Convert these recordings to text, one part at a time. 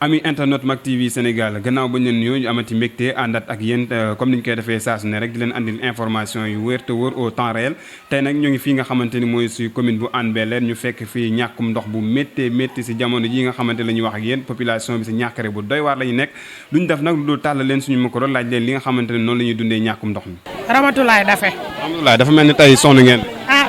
ami internet Mak TV Sénégal gannaaw bañ leen nuyoo ñu amati mbégte àndat ak yéen comme niñ koy defee saa su ne rek di leen andil information yu wér te wóor au temps réel tey nag ñu ngi fii nga xamante ni mooy si commune bu Hann Bel-Air ñu fekk fii ñàkkum ndox bu métti si jamono ji nga xamante la ñuy wax ak yéen population bi si ñàkkare bu doy waar la ñu nekk duñ def nag lu tàll leen suñu micro laaj leen li nga xamante ne noonu la ñuy dundee ñàkkum ndox mi. Ramatulaay dafa mel ni tey sonn ngeen.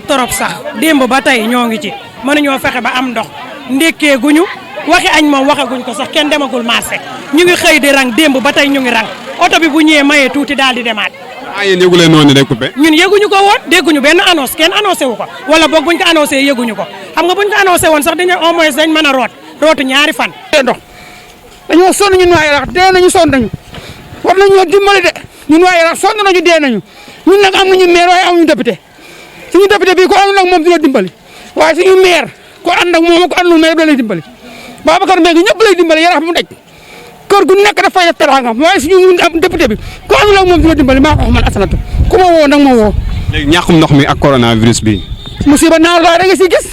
torop sax démb ba tey ñoo ngi ci mënuñoo fexe ba am ndox ndékkee guñu waxi añ moom waxaguñ ko sax kenn demagul marché ñu ngi xëy di rang démb ba tey ñu ngi rang oto bi bu ñëwee mayee tuuti daal di demaat. yéen yëguleen noonu rek coupé. ñun yëguñu ko woon dégguñu benn annonce kenn annoncé wu ko wala boog buñ ko annoncé yëguñu ko xam nga buñ ko annoncé woon sax dañu au moins dañ mën a rootu ñaari fan. ndox dañoo sonn ñun waa Yarakh dee nañu sonn nañu war nañoo dimbali de ñun waa Yarakh sonn nañu dee nañu ñun nag am nañu maire waaye amuñu député suñu député bii ko àndul ak moom dina dimbali waaye suñu maire ko ànd ak moom ko àndul maire da lay dimbali Babacar Mbengue ñëpp lay dimbali Yarakh mu daj kër gu nekk dafay def teraangam waaye suñu député bi ko àndul ak moom dina dimbali maa ko wax man Asanatu ku ma woo nag ma woo. léegi ñàkkum ndox mi ak coronavirus bi. musiba naaw la da nga si gis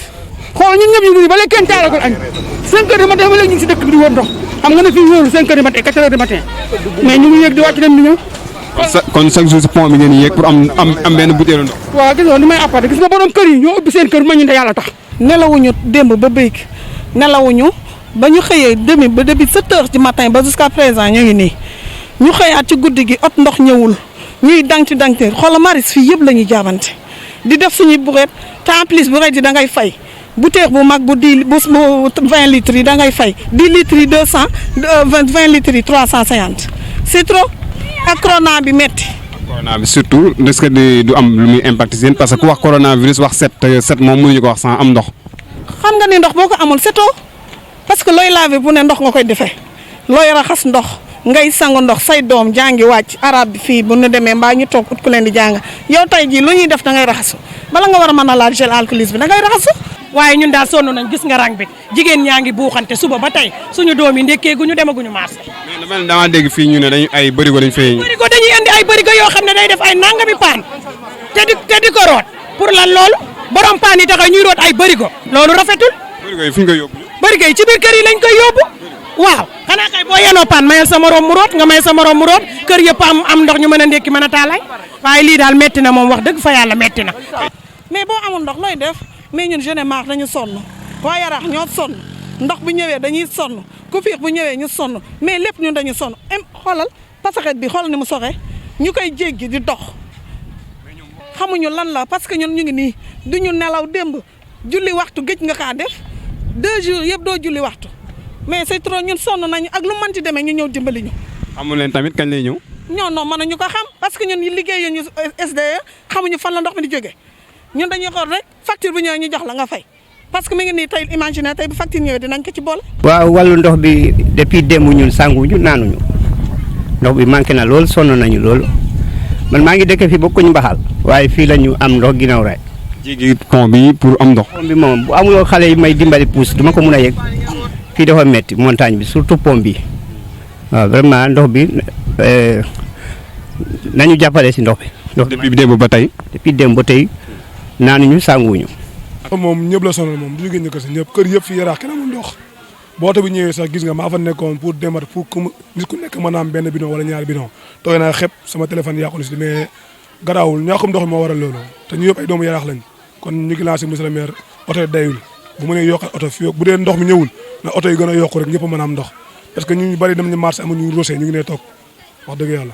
xool ñun ñëpp ñu ngi ba léegi kenn taalagul añ 5 heures du matin ba léegi ñu ngi si dëkk bi di wër ndox xam nga ne fii wóorul 5 heures du matin 4 heures du matin mais ñu ngi yéeg di wàcc dem di ñëw. kon chaque jour si pont bi ngeen yéeg pour am benn butéelu ndox. waaw gis nga li may apporté gis nga borom kër yi ñoo ubbi seen kër ma ñu ne yàlla tax. nelawuñu démb ba béyk nelawuñu ba ñu xëyee ba depuis 7 heures du matin ba jusqu'à présent ñu ngi nii ñu xëyaat ci guddi gi ot ndox ñëwul ñuy dang ci xoolal maris fii yëpp la ñuy jaabante di def suñuy bureet te en plus bureet yi da ngay fay bouteille bu mag bu 20 litres yi da ngay fay 10 litres yi 200 20 litres yi 350 c'est trop ak corona bi métti. corona bi surtout est-ce que du am lu muy impacté seen parce que ku wax coronavirus wax set moom mënuñu ko wax sans am ndox. xam nga ni ndox boo ko amul setoo parce que looy laver bu ne ndox nga koy defee looy raxas ndox ngay sangu ndox say doom jàngi wàcc arab bi fii bu ñu demee mbaa ñu toog ut ku leen di jàng yow tey jii lu ñuy def da ngay raxasu bala nga war a mën a laal gel alcoolisme bi da ngay raxasu. waaye ñun daal sonn nañ gis nga rang bi jigéen ñaa ngi buuxante suba ba tey suñu doom yi ndékkee guñu demaguñu marché. mais dama dégg fii ñu ne dañu ay bërigo dañu fay. bërigo dañuy indi ay bërigo yoo xam ne day def ay nangami paan te di ko root pour lan loolu borom paan yi taxaw ñuy root ay bërigo loolu rafetul. bërigo yi fi ñu koy yóbbu. bërigo yi ci biir kër yi lañ koy yóbbu waaw xanaa kay boo yenoo paan mayal sa morom mu root nga may sa morom mu root kër yëpp am ndox ñu mën a ndékki mën a taalaay waaye lii daal metti na moom wax dëgg fa yàlla metti na. mais boo amul ndox looy def mais ñun jeune marre dañu sonn waa Yarakh ñoo sonn ndox bu ñëwee dañuy sonn ku fiix bu ñëwee ñu sonn mais lépp ñun dañu sonn xoolal pasaxet bi xoolal ni mu soxee ñu koy jéggi di dox xamuñu lan la parce que ñun ñu ngi nii duñu nelaw démb julli waxtu géej nga kaa def 2 jours yëpp doo julli waxtu mais c'est trop ñun sonn nañu ak lu manti demee ñu ñëw dimbali ñu. xamu leen tamit kañ lay ñëw. non mënuñu ko xam parce que ñun liggéey ñu SDE xamuñu fan la ndox mi di jógee ñun dañuy xool rek facture bu ñëwee ñu jox la nga fay parce que mi ngi nii tey imaginer tey bu facture ñëwee dinañ ko ci boole. waaw wàllu ndox bi depuis démb ñun sanguñu naanuñu ndox bi manqué na lool sonn nañu lool man maa ngi dëkk fii bokkuñu mbaxal waaye fii la ñu am ndox ginnaaw raay. jéggi pont bi pour am ndox. pont bi moom bu amuloo xale yi may dimbali pousse duma ko mun a yegg fii dafa metti montagne bi surtout pont bi waaw vraiment ndox bi nañu jàppale si ndox bi. ndox bi depuis démb ba tey. depuis démb ba tey. naanuñu sanguwuñu. moom ñëpp la sonal moom du ñu génn ko si ñëpp kër yëpp fi Yarakh kenn amul ndox boo oto bi ñëwee sax gis nga maa fa nekkoon pour démat pour nit ku nekk mën a am benn bidon wala ñaari bidon tooy naa xëpp sama téléphone yàqu na si mais garaawul ñàkkum ndox moo waral loolu te ñu yëpp ay doomu Yarakh lañ kon ñu ngi lancé monsieur le maire oto yi dayul bu mënee yokkal oto fii bu dee ndox mi ñëwul na oto yi gën a yokku rek ñëpp a mën a am ndox parce que ñu bari dem ñu marché amuñu rosé ñu ngi nee toog wax dëgg yàlla.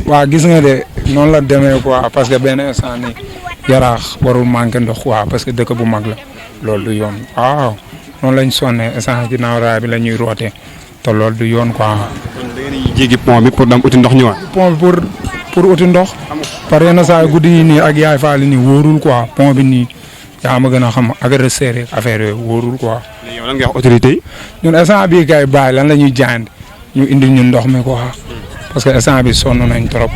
waaw gis nga de noonu la demee quoi parce que benn instant ni Yarakh warul manqué ndox quoi parce que dëkk bu mag la loolu du yoon waaw noonu lañ sonnee instant ginnaaw raay bi la ñuy rootee te loolu du yoon quoi. kon da ngeen di jéggi pont bi pour dem uti ndox ñëwaat. pont bi pour uti ndox. par yenn saa guddi yi nii ak yaay faali nii wóorul quoi pont bi nii yaa ma gën a xam agresseur affaire yooyu wóorul quoi. léegi yow lan nga wax autorité yi. ñun instant bii kay bàyyi lan la ñuy jaayante ñu indi ñun ndox mi quoi. parce que instant bi sonn nañ trop.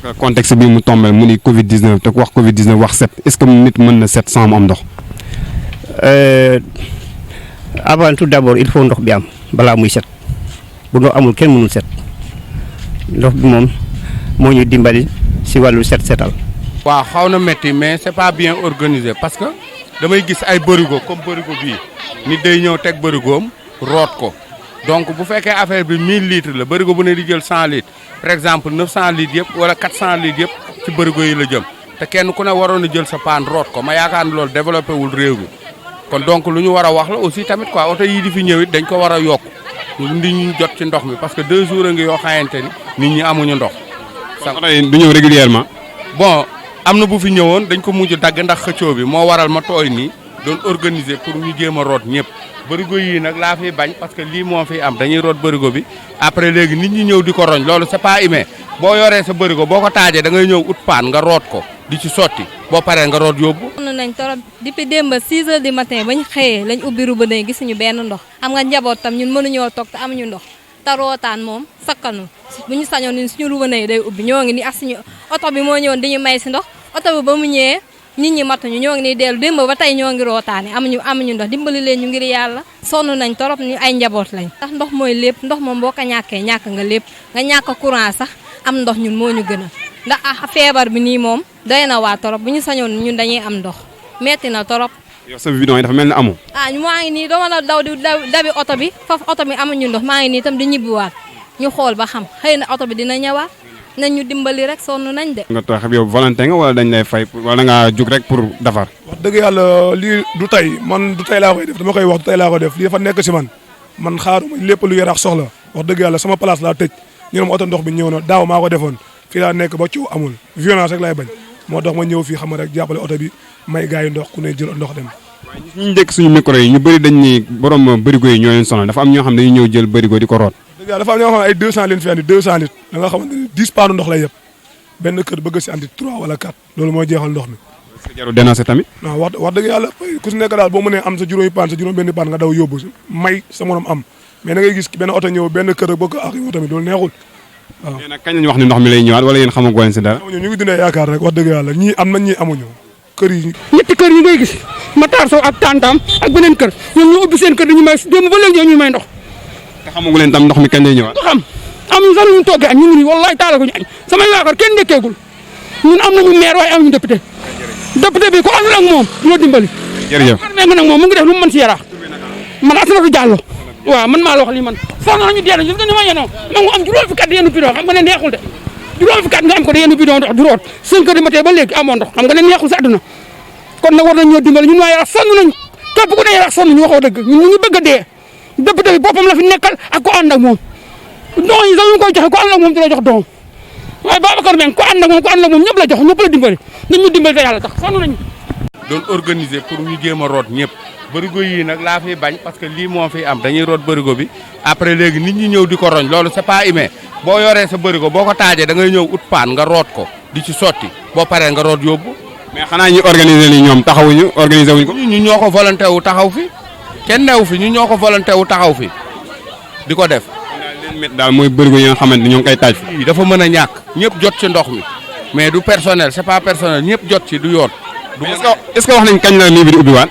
ak contexte bi mu tombé mu ni Covid 19 te ku wax Covid 19 wax set est-ce que nit mën na set sans mu am ndox. avant tout d'abord il faut ndox bi am balaa muy set bu ndox amul kenn mënul set ndox bi moom moo ñu dimbali si wàllu setal. waaw xaw na métti mais c'est pas bien organisé parce que damay gis ay bërigo comme bërigo bii nit day ñëw teg bërigoom root ko donc bu fekkee affaire bi 1000 litres la bërigo bu ne di jël 100 litres par exemple 900 litres yëpp wala 400 litres yëpp ci bërigo yi la jëm te kenn ku ne waroon a jël sa paan root ko ma yaakaar ne loolu développé wul réew mi kon donc lu ñu war a wax la aussi tamit quoi oto yii di fi ñëw it dañ ko war a yokk ndi ñu jot ci ndox mi parce que 2 jours a ngi yoo xamante ni nit ñi amuñu ndox. sax oto yi du ñëw régulièrement. bon am na bu fi ñëwoon dañ ko mujj dagg ndax xëccoo bi moo waral ma tooy nii doon organiser pour ñu jéem a root ñëpp bërigo yii nag laa fiy bañ parce que lii moo fi am dañuy root bërigo bi après léegi nit ñi ñëw di ko roñ loolu c'est pas humain boo yoree sa bërigo boo ko taajee da ngay ñëw ut paan nga root ko di ci sotti boo paree nga root yóbbu. sonn nañ torop depuis démb 6 heures du matin bañ xëyee lañ ubbi robinet gisuñu benn ndox xam nga njaboot tam ñun mënuñoo toog te amuñu ndox te rootaan moom sakkanu bu ñu sañoon ñun suñu robinet yi day ubbi ñoo ngi ni ak suñu oto bi moo ñëwoon di ñu may si ndox oto bi ba mu ñëwee nit ñi matuñu ñoo ngi nii dellu démb ba tey ñoo ngi rootaani amuñu ndox dimbali leen ñu ngir yàlla sonn nañ torop ñu ay njaboot lañ ndax ndox mooy lépp ndox moom boo ko ñàkkee ñàkk nga lépp nga ñàkk courant sax am ndox ñun moo ñu gën a ndax feebar bi nii moom doy na waa torop bu ñu sañoon ñun dañuy am ndox metti na torop. yow sa bidon yi dafa mel ni amoo. maa ngi nii dama la daw di dabi oto bi foofu oto bi amuñu ndox maa ngi nii itam di ñibbiwaat ñu xool ba xam xëy na oto bi dina ñëwaat nañ ñu dimbali rek sonn nañ de. nga tax yow volonté nga wala dañ lay fay wala nga jug rek pour defar. wax dëgg yàlla lii du tey man du tey laa koy def dama koy wax du tey laa koy def lii dafa nekk si man xaaruma lépp lu Yarakh soxla wax dëgg yàlla sama place laa tëj ñu ne ma oto ndox bi ñëw na daaw maa ko defoon fii laa nekk ba coow amul violence rek laay bañ moo tax ma ñëw fii xam nga rek jàppale oto bi may gars yi ndox ku ne jël ndox dem. waaye ñu njëkk suñu micro yi ñu bëri dañ ni borom bërigo yi ñoo leen sonal dafa am ñoo xam ne dañuy ñëw jël bërigo di ko root. dëgg yàlla dafa am ñoo xam ne ay 200 leen fi andi 200 litres da nga xamante ni 10 paanu ndox lay yëpp benn kër bëgg si andi 3 wala 4 loolu mooy jeexal ndox mi. est-ce que jarul dénoncé tamit. non wax dëgg yàlla ku si nekk daal boo mënee am sa juróomi paan sa juróom benn paan nga daw yóbbu si may sa morom am mais da ngay gis benn oto ñëw benn kër bëgg ak yow tamit loolu neexul waaw. mais nag kañ lañ wax ni ndox mi lay ñëwaat wala yéen xamagoo leen si dara. ñu ngi dundee yaakaar rek wax dëgg yàlla ñii am nañ ñii amuñu kër yi. ñetti kër yi ngay gis Matar Sow ak Tantam ak beneen kër ñoom ñu ubbi seen kër dañu may démb ba léegi ñu may ndox. te xamagu leen tam ndox mi kañ lay ñëwaat. xam amuñu sax lu ñu toggee añ ñu ngi nii wallahi taala ko ñu añ samay waa kër kenn ndekkeegul ñun am nañu maire waaye amuñu député bi ko àndul ak moom du la dimbali. jërëjëf mais nag moom mu ngi def lu mu mën si Yarakh man Assatou Diallo waaw man maa la wax lii man sonn nañu dee nañu gis nga ni ma yenoo ma ngi am juróom fukki at di yenu bidon xam nga ne neexul de juróom fukki at nga am ko di yenu bidon ndox du root 5 heures du matin ba léegi amoo ndox xam nga ne neexul sa àdduna kon nag war nañ ñoo dimbali ñun waa Yarakh sonn nañu képp ku ne Yarakh sonn ñu waxoo dëgg ñun ñu ngi bëgg a dee député bi boppam la fi nekkal ak ko ànd ak moom don yi sax ñu koy joxe ko ànd ak moom di la jox don waaye Babacar Mbengue ko ànd ak moom ñëpp la jox ñëpp la dimbali nañ ñu dimbali te yàlla tax sonn nañu doon organiser pour ñu jéem a root ñëpp bërigo yii nag laa fiy bañ parce que lii moo fi am dañuy root bërigo bi après léegi nit ñi ñëw di ko roñ loolu c'est pas humain boo yoree sa bërigo boo ko taajee da ngay ñëw ut paan nga root ko di ci sotti boo paree nga root yóbbu. mais xanaa ñu organiser li ñoom taxawuñu organiser wuñ ko. ñu ñoo ko volonté wu taxaw fi kenn newu fi ñu ñoo ko volonté wu taxaw fi di ko def. leen métti daal mooy bërigo yi nga xamante ni ñoo ngi koy taaj fi. lii dafa mën a ñàkk ñëpp jot ci ndox mi mais du personnel c'est pas personnel ñëpp jot ci du yoon. est-ce que wax nañ kañ la lii bi di ubbiwaat.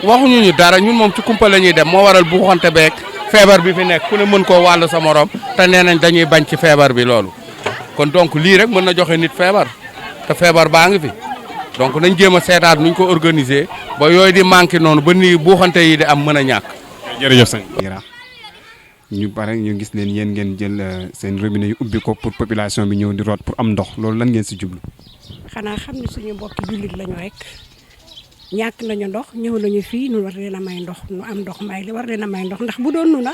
waxuñu ñu dara ñun moom ci kumpa la ñuy dem moo waral bu xonte beeg feebar bi fi nekk ku ne mën koo wàll sa morom te nee nañ dañuy bañ ci feebar bi loolu kon donc lii rek mën na joxe nit feebar te feebar baa ngi fi donc nañ jéem a seetaat nuñ ko organiser ba yooyu di manqué noonu ba nii buuxante yi di am mën a ñàkk. jërëjëf sëñ Yarakh ñu pare ñu gis leen yéen ngeen jël seen robinet yu ubbi ko pour population bi ñëw di root pour am ndox loolu lan ngeen si jublu. xanaa xam ne suñu mbokki jullit lañu rek ñàkk nañu ndox ñëw nañu fii nu war leen a may ndox nu am ndox may li war leen a may ndox ndax bu doon nu na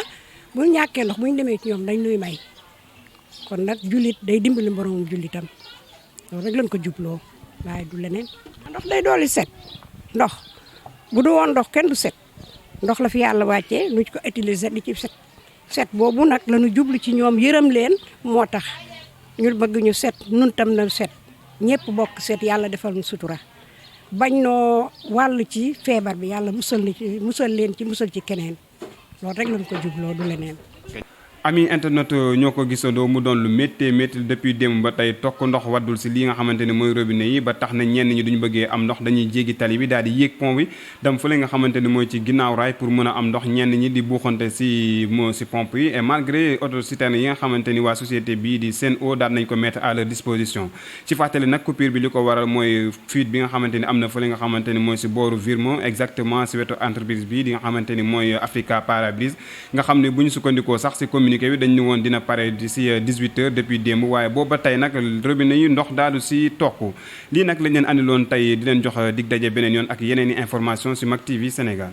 bu ñàkkee ndox bu ñu demee ci ñoom dañ nuy may kon nag jullit day dimbali mboromum jullitam loolu rek lañ ko jubloo waaye du leneen. ndox day dooli set ndox bu du woon ndox kenn du set ndox la fi yàlla wàccee nu ko utiliser di ci set boobu nag la ñu jublu ci ñoom yërëm leen moo tax ñu bëgg ñu set nun tam na set ñëpp bokk set yàlla defal ñu sutura bañ noo wàll ci feebar bi yàlla musal leen ci musal ci keneen loolu rek lañ ko jubloo du leneen. ami internet ñoo ko gisandoo mu doon lu métti depuis démb ba tey tokk ndox waddul si li nga xamante ni mooy robinet yi ba tax na ñenn ñi duñu bëggee am ndox dañuy jéggi tali bi daal di yéeg pont bi dem fële nga xamante ni mooy ci ginnaaw raay pour mën a am ndox ñenn ñi di buuxante si pompe yi et malgré autociterne yi nga xamante ni waa société bii di Sone daal nañ ko mettre à leur disposition ci fàttali nag coupure bi li ko waral mooy fuite bi nga xamante ni am na fële nga xamante ni mooy si booru Virement exactement si wetu entreprise bi di nga xamante ni mooy Africa Parabrise nga xam ne bu ñu sukkandikoo sax si communiqué bi dañ ni woon dina pare d'ici 18h depuis démb waaye booba tey nag robinet yi ndox daal si tokk lii nag lañ leen andiloon tey di leen jox dig daje beneen yoon ak yeneen i information si Mak TV Sénégal